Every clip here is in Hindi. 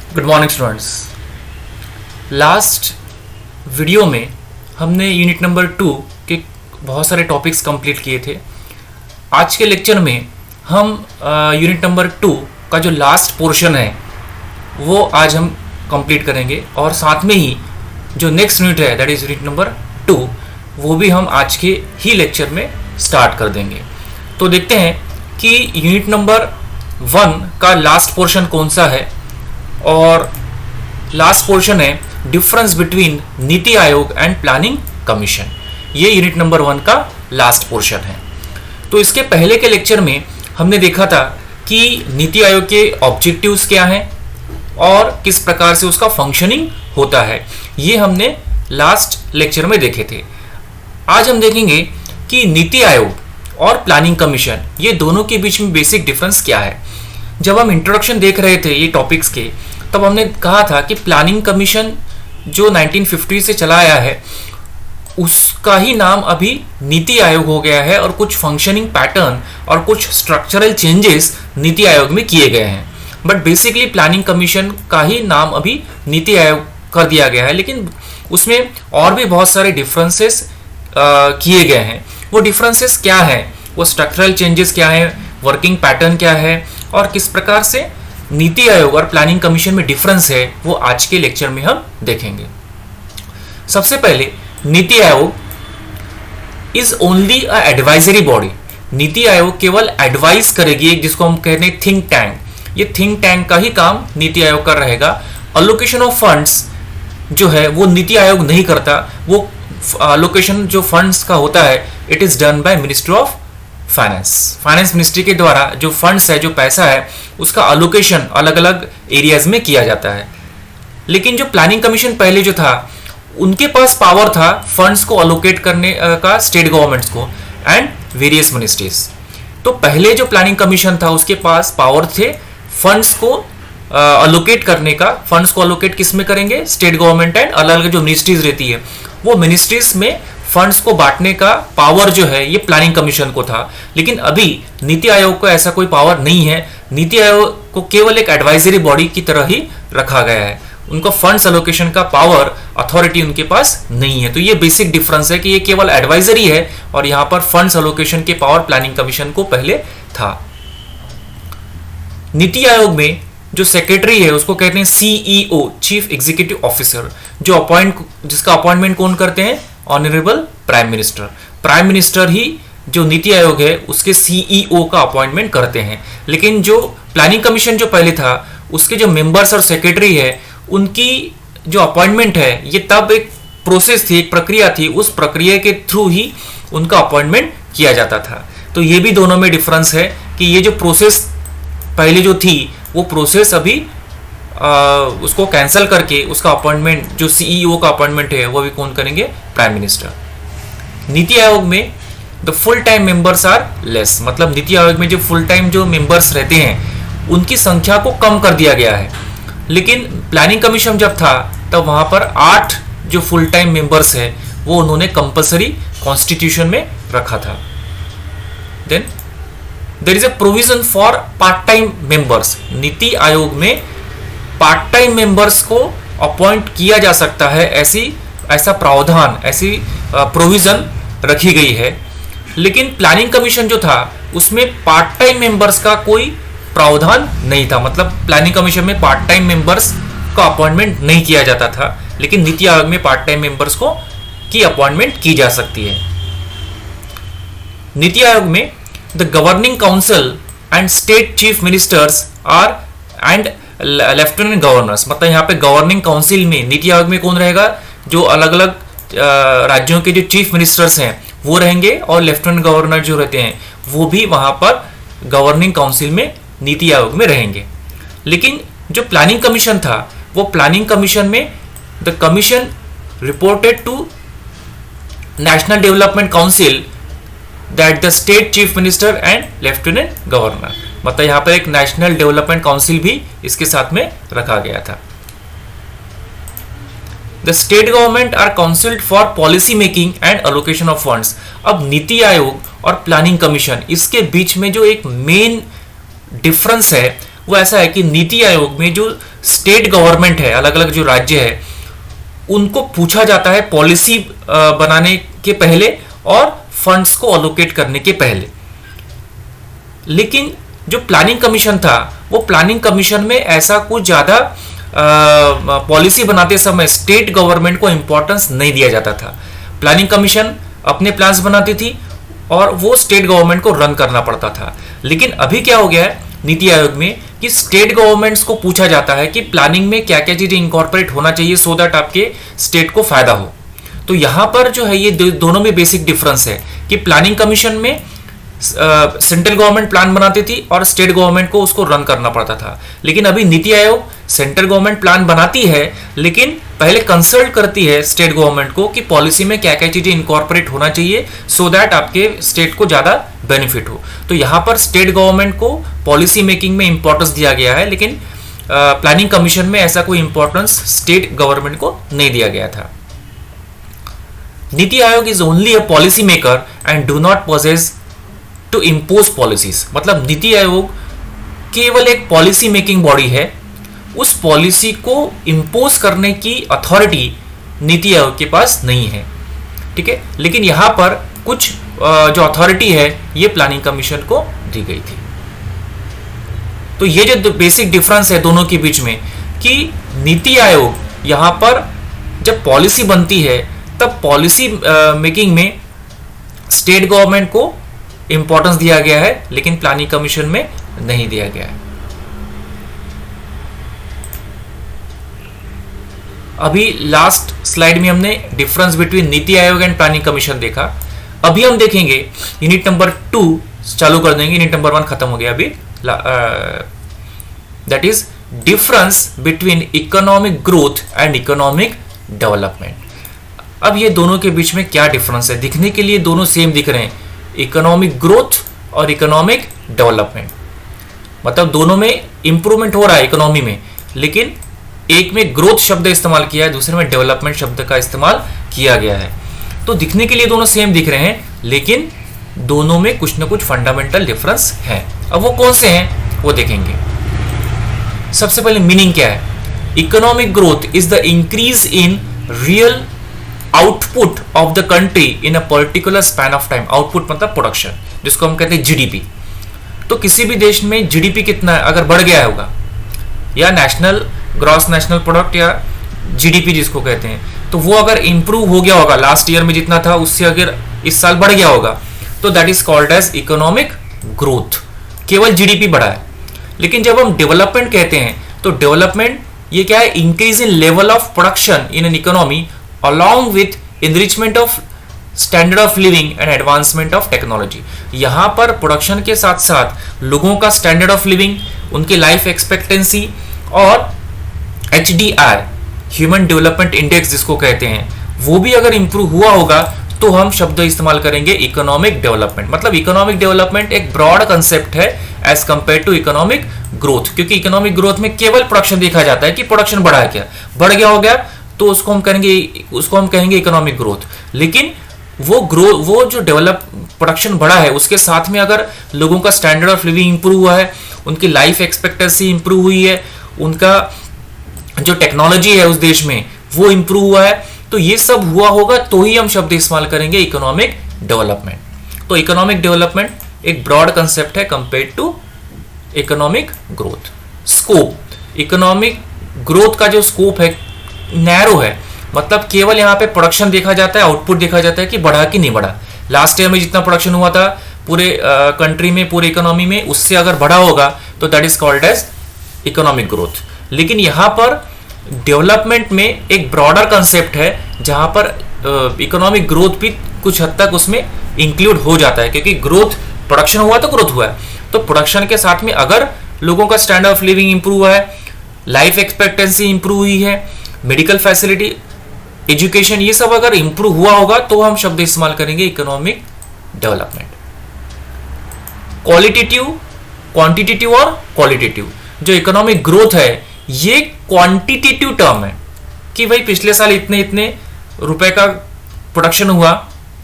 Good morning students. Last video में हमने यूनिट नंबर 2 के बहुत सारे टॉपिक्स कंप्लीट किए थे। आज के लेक्चर में हम यूनिट नंबर 2 का जो लास्ट पोर्शन है वो आज हम कंप्लीट करेंगे और साथ में ही जो नेक्स्ट यूनिट है दैट इज यूनिट नंबर 2 वो भी हम आज के ही लेक्चर में स्टार्ट कर देंगे। तो देखते हैं कि यूनिट नंबर 1 का लास्ट पोर्शन कौन सा है और लास्ट पोर्शन है difference between NITI Aayog and planning commission. ये यूनिट नंबर 1 का लास्ट पोर्शन है। तो इसके पहले के लेक्चर में हमने देखा था कि नीति आयोग के ऑब्जेक्टिव्स क्या हैं और किस प्रकार से उसका फंक्शनिंग होता है, ये हमने लास्ट लेक्चर में देखे थे। आज हम देखेंगे कि नीति आयोग और प्लानिंग कमीशन ये दोनों के बीच में बेसिक डिफरेंस क्या है। जब हम इंट्रोडक्शन देख रहे थे ये टॉपिक्स के, तब हमने कहा था कि प्लानिंग कमीशन जो 1950 से चला आया है उसका ही नाम अभी नीति आयोग हो गया है और कुछ फंक्शनिंग पैटर्न और कुछ स्ट्रक्चरल चेंजेस नीति आयोग में किए गए हैं। बट बेसिकली प्लानिंग कमीशन का ही नाम अभी नीति आयोग कर दिया गया है, लेकिन उसमें और भी बहुत सारे डिफरेंसेस किए गए हैं। वो डिफरेंसेस क्या है, वो स्ट्रक्चरल चेंजेस क्या है, वर्किंग पैटर्न क्या है और किस प्रकार से नीति आयोग और प्लानिंग कमीशन में डिफरेंस है, वो आज के लेक्चर में हम देखेंगे। सबसे पहले नीति Aayog is only a advisory body. NITI Aayog केवल एडवाइस करेगी, जिसको हम कहते हैं थिंक टैंक। ये थिंक टैंक का ही काम नीति आयोग कर रहेगा। अलोकेशन ऑफ फंड्स जो है वो नीति आयोग नहीं करता। वो अलोकेशन जो फंड्स का होता है it is done by ministry of finance ministry के द्वारा जो फंड्स है, जो पैसा है, उसका अलोकेशन अलग अलग एरियाज में किया जाता है। लेकिन जो प्लानिंग कमीशन पहले जो था उनके पास पावर था फंड्स को अलोकेट करने का स्टेट गवर्नमेंट्स को एंड वेरियस मिनिस्ट्रीज। तो पहले जो प्लानिंग कमीशन था उसके पास पावर थे फंड्स को अलोकेट करने का। फंड्स को अलोकेट किस में करेंगे, स्टेट गवर्नमेंट एंड अलग अलग जो मिनिस्ट्रीज रहती है वो मिनिस्ट्रीज में फंड्स को बांटने का पावर जो है ये प्लानिंग कमीशन को था। लेकिन अभी नीति आयोग को ऐसा कोई पावर नहीं है। नीति आयोग को केवल एक एडवाइजरी बॉडी की तरह ही रखा गया है। उनका फंड्स एलोकेशन का पावर, अथॉरिटी उनके पास नहीं है। तो ये बेसिक डिफरेंस है कि ये केवल एडवाइजरी है और यहाँ पर फंड्स एलोकेशन के पावर प्लानिंग कमीशन को पहले था। नीति आयोग में जो सेक्रेटरी है उसको कहते हैं सीईओ, चीफ एग्जीक्यूटिव ऑफिसर, जिसका अपॉइंटमेंट कौन करते हैं, honourable prime minister. Prime minister ही जो नीति आयोग है उसके सीईओ का अपॉइंटमेंट करते हैं। लेकिन जो प्लानिंग कमीशन जो पहले था उसके जो मेंबर्स और सेक्रेटरी है उनकी जो अपॉइंटमेंट है ये तब एक प्रोसेस थी, एक प्रक्रिया थी। उस प्रक्रिया के थ्रू ही उनका अपॉइंटमेंट किया जाता था। तो ये भी दोनों में डिफरेंस है कि ये जो प्रोसेस पहले जो थी वो प्रोसेस अभी उसको कैंसिल करके उसका अपॉइंटमेंट जो सीईओ का अपॉइंटमेंट है वो भी कौन करेंगे, प्राइम मिनिस्टर। नीति आयोग में the full time members are less, मतलब नीति आयोग में जो फुल टाइम जो मेंबर्स रहते हैं उनकी संख्या को कम कर दिया गया है। लेकिन प्लानिंग कमीशन जब था तब वहां पर 8 जो फुल टाइम मेंबर्स है वो उन्होंने कंपलसरी कॉन्स्टिट्यूशन में रखा था। Then there is a provision for part time members. NITI Aayog में पार्ट टाइम मेंबर्स को अपॉइंट किया जा सकता है, ऐसा प्रावधान, ऐसी प्रोविजन रखी गई है। लेकिन प्लानिंग कमीशन जो था उसमें पार्ट टाइम मेंबर्स का कोई प्रावधान नहीं था। मतलब प्लानिंग कमीशन में पार्ट टाइम मेंबर्स का अपॉइंटमेंट नहीं किया जाता था, लेकिन नीति आयोग में पार्ट टाइम मेंबर्स को की अपॉइंटमेंट की जा सकती है। नीति आयोग में the governing council and state chief ministers are and lieutenant governors, मतलब यहाँ पे गवर्निंग काउंसिल में नीति आयोग में कौन रहेगा, जो अलग अलग राज्यों के जो चीफ मिनिस्टर्स हैं वो रहेंगे और लेफ्टिनेंट गवर्नर जो रहते हैं वो भी वहां पर गवर्निंग काउंसिल में नीति आयोग में रहेंगे। लेकिन जो प्लानिंग कमीशन था वो प्लानिंग कमीशन में the commission reported to national development council that the state chief minister and lieutenant governor, मतलब यहाँ पर एक नेशनल डेवलपमेंट काउंसिल भी इसके साथ में रखा गया था। The state government are counselled for policy making and allocation of funds. अब नीति आयोग और प्लानिंग कमीशन इसके बीच में जो एक मेन डिफरेंस है वो ऐसा है कि नीति आयोग में जो स्टेट गवर्नमेंट है, अलग अलग जो राज्य है, उनको पूछा जाता है पॉलिसी बनाने के पहले और फंड्स को अलोकेट करने के पहले। लेकिन जो प्लानिंग कमीशन था, वो प्लानिंग कमीशन में ऐसा कुछ ज़्यादा पॉलिसी बनाते समय स्टेट गवर्नमेंट को इंपॉर्टेंस नहीं दिया जाता था। प्लानिंग कमीशन अपने प्लान्स बनाती थी और वो स्टेट गवर्नमेंट को रन करना पड़ता था। लेकिन अभी क्या हो गया है नीति आयोग में कि स्टेट गवर्नमेंट्स को पूछा जाता है कि प्लानिंग में क्या क्या चीज़ें इंकॉर्पोरेट होना चाहिए सो दैट आपके स्टेट को फायदा हो। तो यहाँ पर जो है ये दोनों में बेसिक डिफरेंस है कि प्लानिंग कमीशन में सेंट्रल गवर्नमेंट प्लान बनाती थी और स्टेट गवर्नमेंट को उसको रन करना पड़ता था। लेकिन अभी NITI Aayog central government plan बनाती है, लेकिन पहले कंसल्ट करती है स्टेट गवर्नमेंट को कि पॉलिसी में क्या क्या चीज़ें इंकॉर्पोरेट होना चाहिए सो दैट आपके स्टेट को ज़्यादा बेनिफिट हो। तो यहाँ पर स्टेट गवर्नमेंट को पॉलिसी मेकिंग में इंपॉर्टेंस दिया गया है, लेकिन प्लानिंग कमीशन में ऐसा कोई इंपॉर्टेंस स्टेट गवर्नमेंट को नहीं दिया गया था। NITI Aayog is only a policy maker and do not possess to impose policies. मतलब नीति आयोग केवल एक पॉलिसी मेकिंग बॉडी है, उस पॉलिसी को इम्पोज करने की अथॉरिटी नीति आयोग के पास नहीं है, ठीक है। लेकिन यहाँ पर कुछ जो अथॉरिटी है ये प्लानिंग कमीशन को दी गई थी। तो ये जो बेसिक डिफरेंस है दोनों के बीच में कि नीति आयोग यहाँ पर जब पॉलिसी बनती है तब पॉलिसी मेकिंग में स्टेट गवर्नमेंट को इंपॉर्टेंस दिया गया है, लेकिन प्लानिंग कमीशन में नहीं दिया गया है। अभी लास्ट स्लाइड में हमने difference between NITI Aayog and planning commission देखा। अभी हम देखेंगे यूनिट नंबर 2 चालू कर देंगे, यूनिट नंबर 1 खत्म हो गया अभी। That is difference between economic growth and economic development. अब ये दोनों के बीच में क्या डिफरेंस है? दिखने के लिए दोनों सेम दिख रहे हैं, इकोनॉमिक ग्रोथ और इकोनॉमिक डेवलपमेंट। मतलब दोनों में इंप्रूवमेंट हो रहा है इकोनॉमी में, लेकिन एक में ग्रोथ शब्द इस्तेमाल किया है, दूसरे में डेवलपमेंट शब्द का इस्तेमाल किया गया है। तो दिखने के लिए दोनों सेम दिख रहे हैं, लेकिन दोनों में कुछ ना कुछ फंडामेंटल डिफरेंस है। अब वो कौन से हैं वो देखेंगे। सबसे पहले मीनिंग क्या है? Economic growth is the increase in real output of the country in a particular span of time. Output मतलब प्रोडक्शन, जिसको हम कहते हैं जीडीपी। तो किसी भी देश में जीडीपी कितना है अगर बढ़ गया होगा, या नेशनल ग्रॉस नेशनल प्रोडक्ट या जीडीपी जिसको कहते हैं, तो वो अगर इंप्रूव हो गया होगा लास्ट ईयर में जितना था उससे अगर इस साल बढ़ गया होगा, तो that is called as economic growth. केवल जीडीपी बढ़ा है। लेकिन जब हम डेवलपमेंट कहते हैं तो डेवलपमेंट ये क्या है? Increase in level of production in an economy along with enrichment of standard of living and advancement of technology। यहाँ पर प्रोडक्शन के साथ साथ लोगों का स्टैंडर्ड ऑफ लिविंग, उनकी लाइफ एक्सपेक्टेंसी और HDI ह्यूमन डेवलपमेंट इंडेक्स जिसको कहते हैं, वो भी अगर इंप्रूव हुआ होगा तो हम शब्द इस्तेमाल करेंगे इकोनॉमिक डेवलपमेंट। मतलब इकोनॉमिक डेवलपमेंट एक ब्रॉड कंसेप्ट है as compare to economic growth, क्योंकि इकोनॉमिक ग्रोथ में केवल प्रोडक्शन देखा जाता है कि प्रोडक्शन बढ़ा है क्या, बढ़ गया हो गया तो उसको हम कहेंगे इकोनॉमिक ग्रोथ। लेकिन वो जो डेवलप प्रोडक्शन बढ़ा है उसके साथ में अगर लोगों का स्टैंडर्ड ऑफ लिविंग इंप्रूव हुआ है, उनकी लाइफ एक्सपेक्टेंसी इंप्रूव हुई है, उनका जो टेक्नोलॉजी है उस देश में वो इंप्रूव हुआ है, तो ये सब हुआ होगा तो ही हम शब्द इस्तेमाल करेंगे इकोनॉमिक डेवलपमेंट। तो इकोनॉमिक डेवलपमेंट एक ब्रॉड कंसेप्ट है compare to economic growth. Scope, economic growth का जो स्कोप है नैरो है, मतलब केवल यहाँ पे प्रोडक्शन देखा जाता है, आउटपुट देखा जाता है कि बढ़ा कि नहीं बढ़ा। लास्ट ईयर में जितना प्रोडक्शन हुआ था पूरे कंट्री में, पूरे इकोनॉमी में, उससे अगर बढ़ा होगा तो that is called as economic growth. लेकिन यहाँ पर डेवलपमेंट में एक ब्रॉडर कंसेप्ट है जहाँ पर इकोनॉमिक ग्रोथ भी कुछ हद तक उसमें इंक्लूड हो जाता है, क्योंकि ग्रोथ प्रोडक्शन हुआ तो ग्रोथ हुआ है, तो प्रोडक्शन के साथ में अगर लोगों का स्टैंडर्ड ऑफ लिविंग इंप्रूव हुआ है, लाइफ एक्सपेक्टेंसी इंप्रूव हुई है, मेडिकल फैसिलिटी, एजुकेशन, ये सब अगर इंप्रूव हुआ होगा तो हम शब्द इस्तेमाल करेंगे इकोनॉमिक डेवलपमेंट। क्वालिटेटिव, क्वांटिटेटिव और क्वालिटेटिव। जो इकोनॉमिक ग्रोथ है ये क्वांटिटेटिव टर्म है कि भाई पिछले साल इतने इतने रुपए का प्रोडक्शन हुआ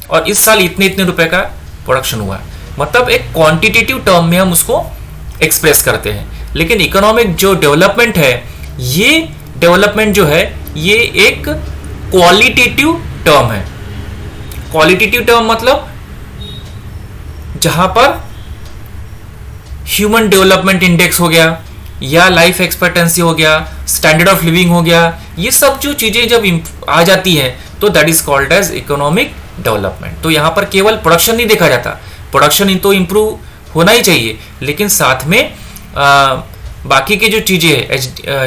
और इस साल इतने इतने रुपए का प्रोडक्शन हुआ, मतलब एक क्वांटिटेटिव टर्म में हम उसको एक्सप्रेस करते हैं। लेकिन इकोनॉमिक जो डेवलपमेंट है, ये डेवलपमेंट जो है ये एक क्वालिटेटिव टर्म है। क्वालिटेटिव टर्म मतलब जहां पर ह्यूमन डेवलपमेंट इंडेक्स हो गया या लाइफ एक्सपेक्टेंसी हो गया, स्टैंडर्ड ऑफ लिविंग हो गया, ये सब जो चीजें जब आ जाती हैं तो that is called as economic development. तो यहाँ पर केवल प्रोडक्शन नहीं देखा जाता, प्रोडक्शन तो इंप्रूव होना ही चाहिए, लेकिन साथ में बाकी की जो चीजें है,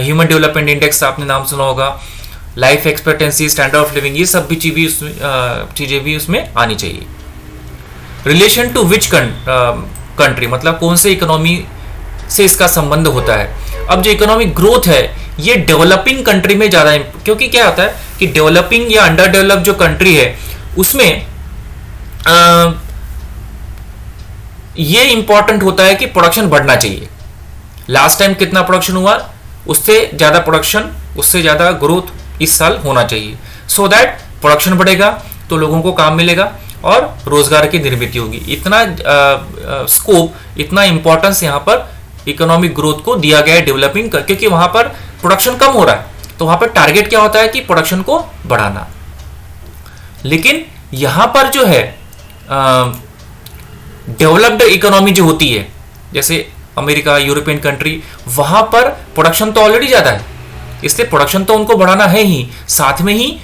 ह्यूमन डेवलपमेंट इंडेक्स आपने नाम सुना होगा, life expectancy, standard of living, ये सब भी चीजें भी उसमें आनी चाहिए। रिलेशन टू विच कंट्री मतलब कौन से इकोनॉमी से इसका संबंध होता है। अब जो इकोनॉमिक ग्रोथ है ये डेवलपिंग कंट्री में ज्यादा, क्योंकि क्या होता है कि डेवलपिंग या अंडर डेवलप जो कंट्री है उसमें ये इंपॉर्टेंट होता है कि प्रोडक्शन बढ़ना चाहिए। लास्ट टाइम कितना प्रोडक्शन हुआ, उससे ज्यादा प्रोडक्शन, उससे ज्यादा ग्रोथ इस साल होना चाहिए, सो दैट प्रोडक्शन बढ़ेगा तो लोगों को काम मिलेगा और रोजगार की निर्मित होगी। इतना स्कोप, इतना इंपॉर्टेंस यहाँ पर इकोनॉमिक ग्रोथ को दिया गया है डेवलपिंग का, क्योंकि वहां पर प्रोडक्शन कम हो रहा है, तो वहां पर टारगेट क्या होता है कि प्रोडक्शन को बढ़ाना। लेकिन यहां पर जो है डेवलप्ड इकोनॉमी जो होती है, जैसे अमेरिका, यूरोपियन कंट्री, वहां पर प्रोडक्शन तो ऑलरेडी ज्यादा है, इसलिए प्रोडक्शन तो उनको बढ़ाना है ही, साथ में ही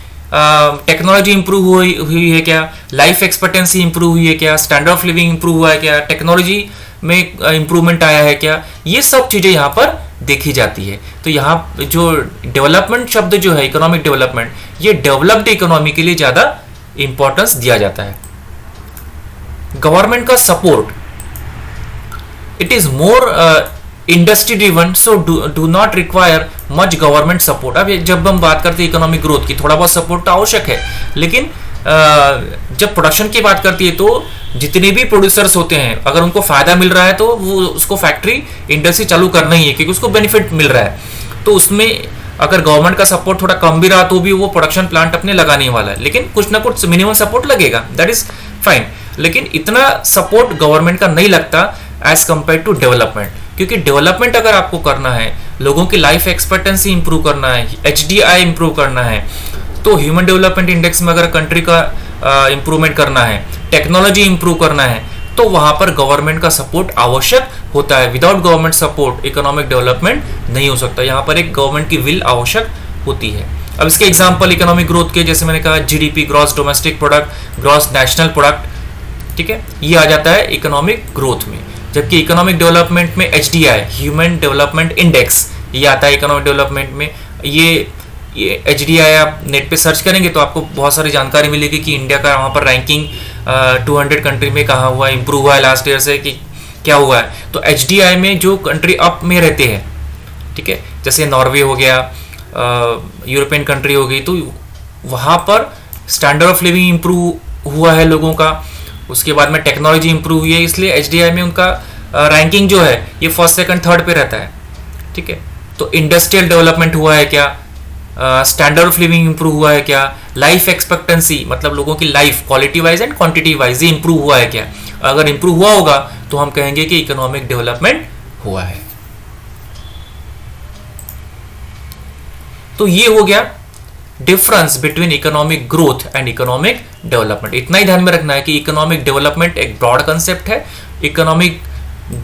टेक्नोलॉजी इंप्रूव हुई है क्या, लाइफ एक्सपेक्टेंसी इंप्रूव हुई है क्या, स्टैंडर्ड ऑफ लिविंग इंप्रूव हुआ है क्या, टेक्नोलॉजी में इंप्रूवमेंट आया है क्या, ये सब चीजें यहाँ पर देखी जाती है। तो यहाँ जो डेवलपमेंट शब्द जो है, इकोनॉमिक डेवलपमेंट, ये डेवलप्ड इकोनॉमी के लिए ज्यादा इंपॉर्टेंस दिया जाता है। गवर्नमेंट का support, it is more industry driven, so do not require much government support. अब जब हम बात करते हैं इकोनॉमिक ग्रोथ की, थोड़ा बहुत सपोर्ट तो आवश्यक है, लेकिन जब प्रोडक्शन की बात करती है तो जितने भी प्रोड्यूसर्स होते हैं, अगर उनको फायदा मिल रहा है तो वो उसको फैक्ट्री इंडस्ट्री चालू करना ही है, क्योंकि उसको बेनिफिट मिल रहा है। तो उसमें अगर गवर्नमेंट का सपोर्ट थोड़ा कम भी रहा तो भी वो प्रोडक्शन प्लांट अपने लगाने वाला है, लेकिन कुछ ना कुछ मिनिमम सपोर्ट लगेगा, दैट इज फाइन। लेकिन इतना सपोर्ट गवर्नमेंट का नहीं लगता एज कंपेयर टू डेवलपमेंट, क्योंकि डेवलपमेंट अगर आपको करना है, लोगों की लाइफ एक्सपेक्टेंसी इंप्रूव करना है, HDI इंप्रूव करना है, तो ह्यूमन डेवलपमेंट इंडेक्स में अगर कंट्री का इंप्रूवमेंट करना है, टेक्नोलॉजी इंप्रूव करना है, तो वहां पर गवर्नमेंट का सपोर्ट आवश्यक होता है। Without government support economic development नहीं हो सकता, यहाँ पर एक गवर्नमेंट की विल आवश्यक होती है। अब इसके एग्जांपल इकोनॉमिक ग्रोथ के, जैसे मैंने कहा GDP, gross domestic product, gross national product, ठीक है, ये आ जाता है इकोनॉमिक ग्रोथ में। जबकि इकोनॉमिक डेवलपमेंट में HDI, ह्यूमन डेवलपमेंट इंडेक्स, ये आता है इकोनॉमिक डेवलपमेंट में। ये HDI आप नेट पे सर्च करेंगे तो आपको बहुत सारी जानकारी मिलेगी कि इंडिया का वहाँ पर रैंकिंग 200 कंट्री में कहाँ हुआ, इंप्रूव हुआ है लास्ट ईयर से कि क्या हुआ है। तो HDI में जो कंट्री अप में रहते हैं, ठीक है, जैसे नॉर्वे हो गया, यूरोपियन कंट्री हो गई, तो वहाँ पर स्टैंडर्ड ऑफ लिविंग इंप्रूव हुआ है लोगों का, उसके बाद में टेक्नोलॉजी इंप्रूव हुई है, इसलिए HDI में उनका रैंकिंग जो है ये फर्स्ट, सेकंड, थर्ड पे रहता है, ठीक है। तो इंडस्ट्रियल डेवलपमेंट हुआ है क्या, स्टैंडर्ड ऑफ लिविंग इंप्रूव हुआ है क्या, लाइफ एक्सपेक्टेंसी मतलब लोगों की life quality wise and quantity wise ये इंप्रूव हुआ है क्या। अगर इंप्रूव हुआ होगा तो हम कहेंगे कि इकोनॉमिक डेवलपमेंट हुआ है। तो ये हो गया difference between economic growth and economic development. इतना ही ध्यान में रखना है कि इकोनॉमिक डेवलपमेंट एक ब्रॉड कंसेप्ट है, इकोनॉमिक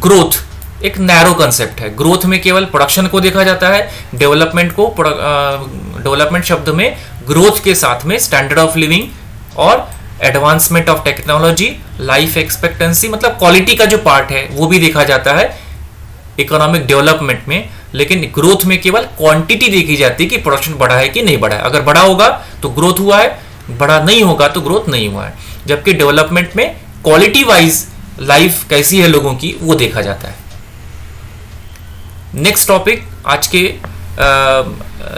ग्रोथ एक नैरो कंसेप्ट है। ग्रोथ में केवल प्रोडक्शन को देखा जाता है, डेवलपमेंट को डेवलपमेंट शब्द में ग्रोथ के साथ में स्टैंडर्ड ऑफ लिविंग और advancement of technology, life expectancy मतलब क्वालिटी का जो पार्ट है वो भी देखा जाता है इकोनॉमिक डेवलपमेंट में। लेकिन ग्रोथ में केवल क्वांटिटी देखी जाती है कि प्रोडक्शन बढ़ा है कि नहीं बढ़ा है। अगर बढ़ा होगा तो ग्रोथ हुआ है, बढ़ा नहीं होगा तो ग्रोथ नहीं हुआ है। जबकि डेवलपमेंट में क्वालिटी वाइज लाइफ कैसी है लोगों की वो देखा जाता है। नेक्स्ट टॉपिक आज के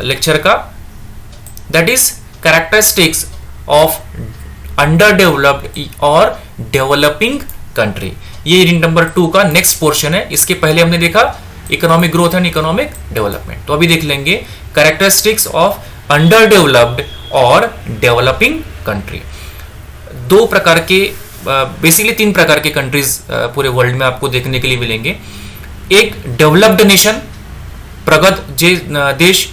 लेक्चर का, that is characteristics of under developed और डेवलपिंग कंट्री। ये यूनिट नंबर 2 का नेक्स्ट पोर्शन है। इसके पहले हमने देखा economic growth and economic development. तो अभी देख लेंगे कैरेक्टरिस्टिक्स ऑफ अंडर डेवलप्ड और डेवलपिंग कंट्री। दो प्रकार के, बेसिकली 3 प्रकार के कंट्रीज पूरे वर्ल्ड में आपको देखने के लिए मिलेंगे। एक डेवलप्ड नेशन, प्रगत देश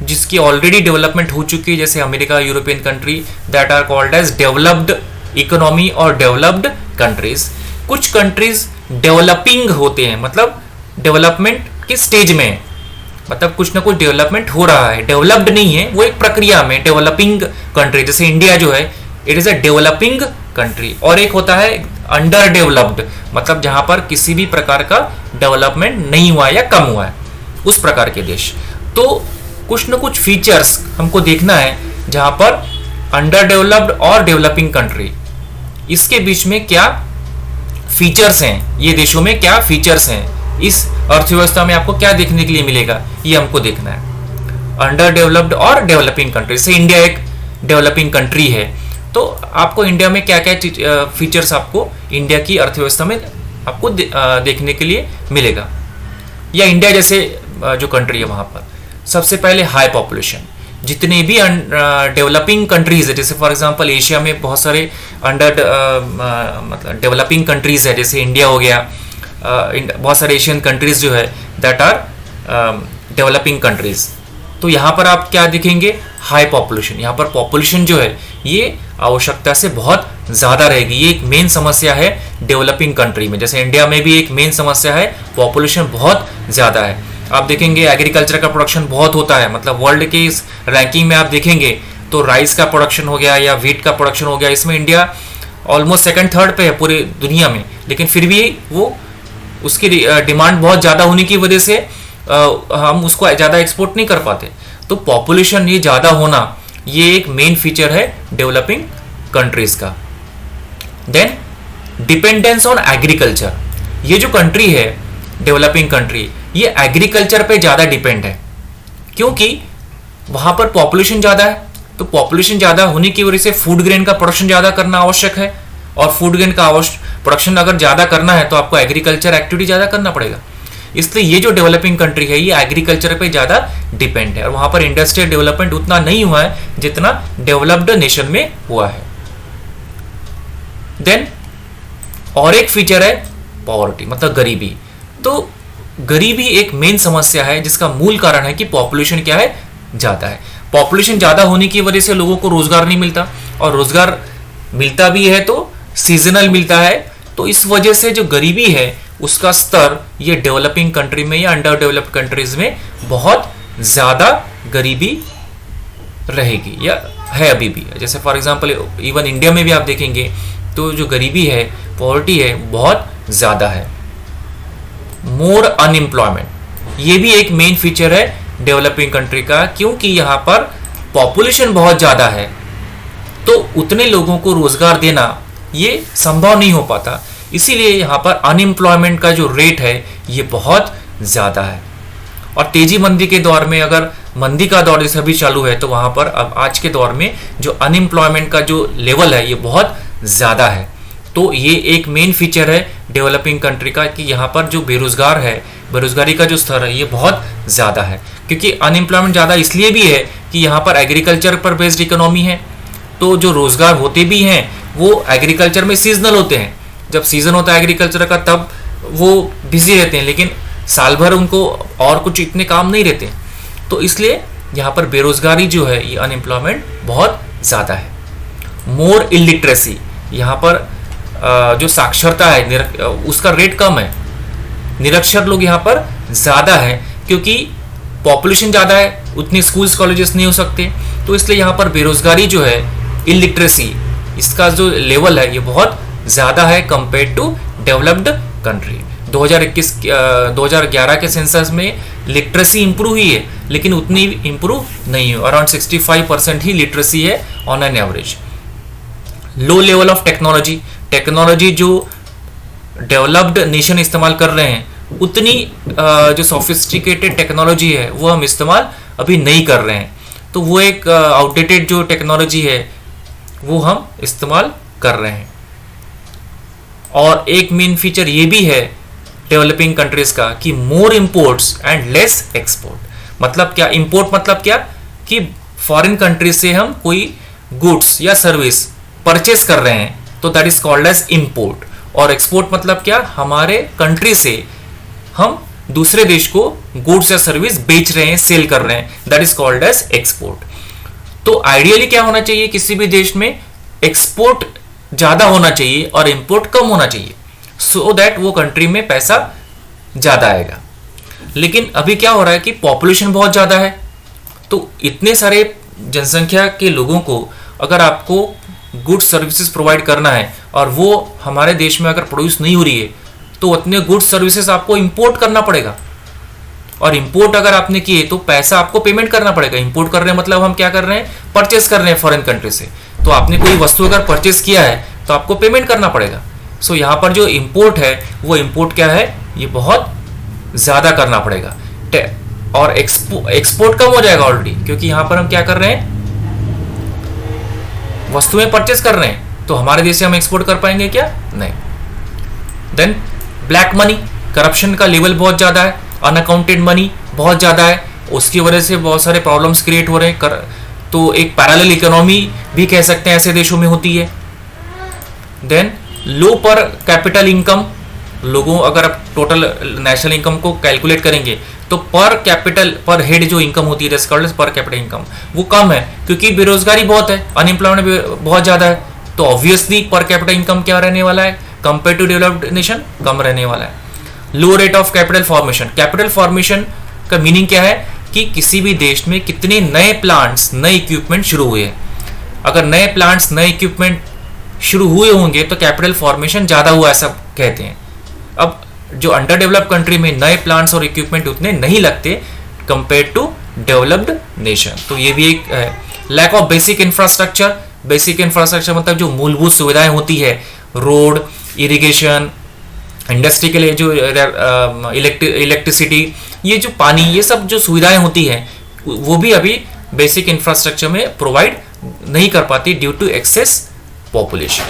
जिसकी ऑलरेडी डेवलपमेंट हो चुकी है, जैसे America, European country, that are called as developed economy और डेवलप्ड कंट्रीज। कुछ कंट्रीज डेवलपिंग होते हैं, मतलब डेवलपमेंट के स्टेज में है, मतलब कुछ ना कुछ डेवलपमेंट हो रहा है, डेवलप्ड नहीं है, वो एक प्रक्रिया में डेवलपिंग कंट्री। जैसे इंडिया जो है it is a developing country. और एक होता है अंडर डेवलप्ड, मतलब जहां पर किसी भी प्रकार का डेवलपमेंट नहीं हुआ या कम हुआ है, उस प्रकार के देश। तो कुछ ना कुछ फीचर्स हमको देखना है जहां पर अंडर डेवलप्ड और डेवलपिंग कंट्री, इसके बीच में क्या फीचर्स हैं, ये देशों में क्या फीचर्स हैं, इस अर्थव्यवस्था में आपको क्या देखने के लिए मिलेगा, ये हमको देखना है। अंडर डेवलप्ड और डेवलपिंग कंट्री से इंडिया एक डेवलपिंग कंट्री है, तो आपको इंडिया में क्या क्या फीचर्स आपको इंडिया की अर्थव्यवस्था में आपको देखने के लिए मिलेगा, या इंडिया जैसे जो कंट्री है वहां पर सबसे पहले हाई पॉपुलेशन। जितने भी डेवलपिंग कंट्रीज है, जैसे फॉर एग्जांपल एशिया में बहुत सारे अंडर मतलब डेवलपिंग कंट्रीज है, जैसे इंडिया हो गया, बहुत सारे एशियन कंट्रीज जो है दैट आर डेवलपिंग कंट्रीज। तो यहाँ पर आप क्या देखेंगे, हाई पॉपुलेशन। यहाँ पर पॉपुलेशन जो है ये आवश्यकता से बहुत ज़्यादा रहेगी, ये एक मेन समस्या है डेवलपिंग कंट्री में। जैसे इंडिया में भी एक मेन समस्या है, पॉपुलेशन बहुत ज़्यादा है। आप देखेंगे एग्रीकल्चर का प्रोडक्शन बहुत होता है, मतलब वर्ल्ड के इस रैंकिंग में आप देखेंगे तो राइस का प्रोडक्शन हो गया या व्हीट का प्रोडक्शन हो गया, इसमें इंडिया ऑलमोस्ट सेकंड थर्ड पे है पूरी दुनिया में। लेकिन फिर भी वो उसकी डिमांड बहुत ज़्यादा होने की वजह से हम उसको ज़्यादा एक्सपोर्ट नहीं कर पाते। तो पॉपुलेशन ये ज़्यादा होना ये एक मेन फीचर है डेवलपिंग कंट्रीज का। देन डिपेंडेंस ऑन एग्रीकल्चर, ये जो कंट्री है डेवलपिंग कंट्री, ये एग्रीकल्चर पे ज़्यादा डिपेंड है, क्योंकि वहाँ पर पॉपुलेशन ज़्यादा है। तो पॉपुलेशन ज़्यादा होने की वजह से फूड ग्रेन का प्रोडक्शन ज़्यादा करना आवश्यक है, और फूड ग्रेन का प्रोडक्शन अगर ज़्यादा करना है तो आपको एग्रीकल्चर एक्टिविटी ज़्यादा करना पड़ेगा। इसलिए ये जो डेवलपिंग कंट्री है ये एग्रीकल्चर पे ज़्यादा डिपेंड है, और वहाँ पर इंडस्ट्रियल डेवलपमेंट उतना नहीं हुआ है जितना डेवलप्ड नेशन में हुआ है। देन और एक फीचर है पॉवर्टी, मतलब गरीबी। तो गरीबी एक मेन समस्या है जिसका मूल कारण है कि पॉपुलेशन क्या है, ज़्यादा है। पॉपुलेशन ज़्यादा होने की वजह से लोगों को रोजगार नहीं मिलता, और रोजगार मिलता भी है तो सीजनल मिलता है। तो इस वजह से जो गरीबी है उसका स्तर ये डेवलपिंग कंट्री में या अंडर डेवलप्ड कंट्रीज में बहुत ज़्यादा गरीबी रहेगी या है अभी भी। जैसे फॉर एग्जांपल इवन इंडिया में भी आप देखेंगे तो जो गरीबी है, पॉवर्टी है, बहुत ज़्यादा है। मोर अनएम्प्लॉयमेंट, ये भी एक मेन फीचर है डेवलपिंग कंट्री का, क्योंकि यहाँ पर पॉपुलेशन बहुत ज़्यादा है तो उतने लोगों को रोजगार देना ये संभव नहीं हो पाता। इसीलिए यहाँ पर अनएम्प्लॉयमेंट का जो रेट है ये बहुत ज़्यादा है। और तेजी मंदी के दौर में, अगर मंदी का दौर जैसे अभी चालू है, तो वहाँ पर अब आज के दौर में जो अनएम्प्लॉयमेंट का जो लेवल है ये बहुत ज़्यादा है। तो ये एक मेन फीचर है डेवलपिंग कंट्री का कि यहाँ पर जो बेरोजगार है, बेरोजगारी का जो स्तर है ये बहुत ज़्यादा है। क्योंकि अनएम्प्लॉयमेंट ज़्यादा इसलिए भी है कि यहाँ पर एग्रीकल्चर पर बेस्ड इकोनॉमी है, तो जो रोजगार होते भी हैं वो एग्रीकल्चर में सीजनल होते हैं। जब सीजन होता है एग्रीकल्चर का तब वो बिजी रहते हैं, लेकिन साल भर उनको और कुछ इतने काम नहीं रहते। तो इसलिए यहाँ पर बेरोजगारी जो है ये अनएम्प्लॉयमेंट बहुत ज़्यादा है। मोर इलिटरेसी, यहाँ पर जो साक्षरता है उसका रेट कम है, निरक्षर लोग यहाँ पर ज़्यादा है, क्योंकि पॉपुलेशन ज़्यादा है, उतने स्कूल्स कॉलेजेस नहीं हो सकते। तो इसलिए यहाँ पर बेरोजगारी जो है, इलिटरेसी, इसका जो लेवल है ये बहुत ज़्यादा है कंपेयर टू डेवलप्ड कंट्री। 2011 के सेंसस में लिटरेसी इंप्रूव हुई है, लेकिन उतनी इंप्रूव नहीं है। अराउंड 65% ही लिटरेसी है on an average. Low level of technology, technology जो डेवलप्ड नेशन इस्तेमाल कर रहे हैं उतनी जो सोफिस्टिकेटेड टेक्नोलॉजी है वो हम इस्तेमाल अभी नहीं कर रहे हैं। तो वो एक आउटडेटेड जो टेक्नोलॉजी है वो हम इस्तेमाल कर रहे हैं। और एक मेन फीचर ये भी है डेवलपिंग कंट्रीज का कि मोर इंपोर्ट्स एंड लेस एक्सपोर्ट। मतलब क्या इंपोर्ट, मतलब क्या कि फॉरेन कंट्रीज से हम कोई गुड्स या सर्विस परचेस कर रहे हैं तो that is called as import. और एक्सपोर्ट मतलब क्या, हमारे कंट्री से हम दूसरे देश को गुड्स या सर्विस बेच रहे हैं, सेल कर रहे हैं, that is called as export. तो आइडियली क्या होना चाहिए, किसी भी देश में एक्सपोर्ट ज्यादा होना चाहिए और इंपोर्ट कम होना चाहिए, सो दैट वो कंट्री में पैसा ज्यादा आएगा। लेकिन अभी क्या हो रहा है कि पॉपुलेशन बहुत ज्यादा है, तो इतने सारे जनसंख्या के लोगों को अगर आपको गुड्स सर्विसेज प्रोवाइड करना है और वो हमारे देश में अगर प्रोड्यूस नहीं हो रही है, तो उतने गुड्स सर्विसेज आपको इंपोर्ट करना पड़ेगा। और इंपोर्ट अगर आपने किए तो पैसा आपको पेमेंट करना पड़ेगा। इंपोर्ट कर रहे हैं मतलब हम क्या कर रहे हैं, परचेस कर रहे हैं फॉरेन कंट्री से। तो आपने कोई वस्तु अगर परचेस किया है तो आपको पेमेंट करना पड़ेगा। सो यहाँ पर जो इंपोर्ट है वो इंपोर्ट क्या है, ये बहुत ज़्यादा करना पड़ेगा। और एक्सपोर्ट कम हो जाएगा ऑलरेडी, क्योंकि यहाँ पर हम क्या कर रहे हैं, वस्तुएं परचेस कर रहे हैं। तो हमारे देश से हम एक्सपोर्ट कर पाएंगे क्या, नहीं। देन ब्लैक मनी, करप्शन का लेवल बहुत ज़्यादा है, अनअकाउंटेड मनी बहुत ज़्यादा है, उसकी वजह से बहुत सारे प्रॉब्लम्स क्रिएट हो रहे हैं। तो एक पैरेलल इकोनॉमी भी कह सकते हैं ऐसे देशों में होती है। देन लो पर कैपिटल इनकम, लोगों अगर आप टोटल नेशनल इनकम को कैलकुलेट करेंगे तो पर हेड जो इनकम होती है पर कैपिटल इनकम वो कम है, क्योंकि बेरोजगारी बहुत है, अनएम्प्लॉयमेंट बहुत ज़्यादा है। तो ऑब्वियसली पर कैपिटल इनकम क्या रहने वाला है, कंपेयर टू डेवलप्ड नेशन कम रहने वाला है। Low rate of capital formation, capital formation का मीनिंग क्या है कि किसी भी देश में कितने नए प्लांट्स, नए इक्विपमेंट शुरू हुए हैं। अगर नए प्लांट्स, नए इक्विपमेंट शुरू हुए होंगे तो कैपिटल फॉर्मेशन ज़्यादा हुआ, ऐसा कहते हैं। अब जो अंडर डेवलप्ड कंट्री में नए प्लांट्स और इक्विपमेंट उतने नहीं लगते कंपेयर टू डेवलप्ड नेशन, तो ये भी एक है। Lack of basic infrastructure, basic infrastructure मतलब जो मूलभूत सुविधाएं होती है, रोड, इरिगेशन, इंडस्ट्री के लिए जो इलेक्ट्रिसिटी, ये जो पानी, ये सब जो सुविधाएं होती हैं वो भी अभी बेसिक इंफ्रास्ट्रक्चर में प्रोवाइड नहीं कर पाती ड्यू टू एक्सेस पॉपुलेशन।